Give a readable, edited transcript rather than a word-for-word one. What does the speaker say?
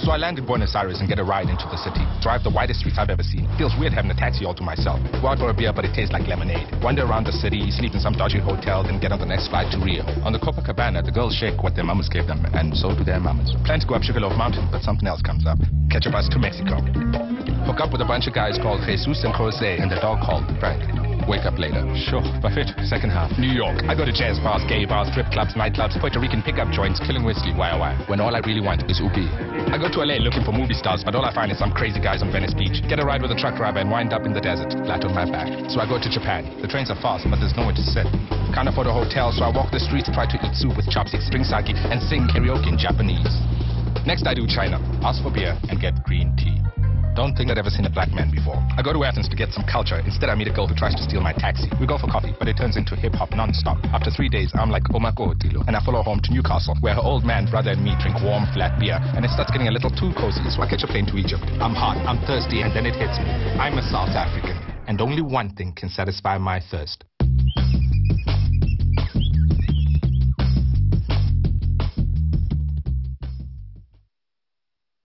So I land in Buenos Aires and get a ride into the city. Drive the widest streets I've ever seen. Feels weird having a taxi all to myself. Go out for a beer, but it tastes like lemonade. Wander around the city, sleep in some dodgy hotel, then get on the next flight to Rio. On the Copacabana, the girls shake what their mamas gave them, and so do their mamas. Plan to go up Sugarloaf Mountain, but something else comes up. Catch a bus to Mexico. Hook up with a bunch of guys called Jesus and Jose and a dog called Frank. Wake up later. Sure, perfect. Second half. New York. I go to jazz bars, gay bars, strip clubs, nightclubs, Puerto Rican pickup joints, killing whiskey, why. When all I really want is ubi. I go to LA looking for movie stars, but all I find is some crazy guys on Venice Beach. Get a ride with a truck driver and wind up in the desert, flat on my back. So I go to Japan. The trains are fast, but there's nowhere to sit. Can't afford a hotel, so I walk the streets, try to eat soup with chopsticks, drink sake, and sing karaoke in Japanese. Next I do China. Ask for beer and get green tea. Don't think I'd ever seen a black man before. I go to Athens to get some culture. Instead, I meet a girl who tries to steal my taxi. We go for coffee, but it turns into hip-hop non-stop. After 3 days, I'm like, oh my God, Dilo. And I follow her home to Newcastle, where her old man, brother, and me drink warm, flat beer. And it starts getting a little too cozy, so I catch a plane to Egypt. I'm hot, I'm thirsty, and then it hits me. I'm a South African, and only one thing can satisfy my thirst.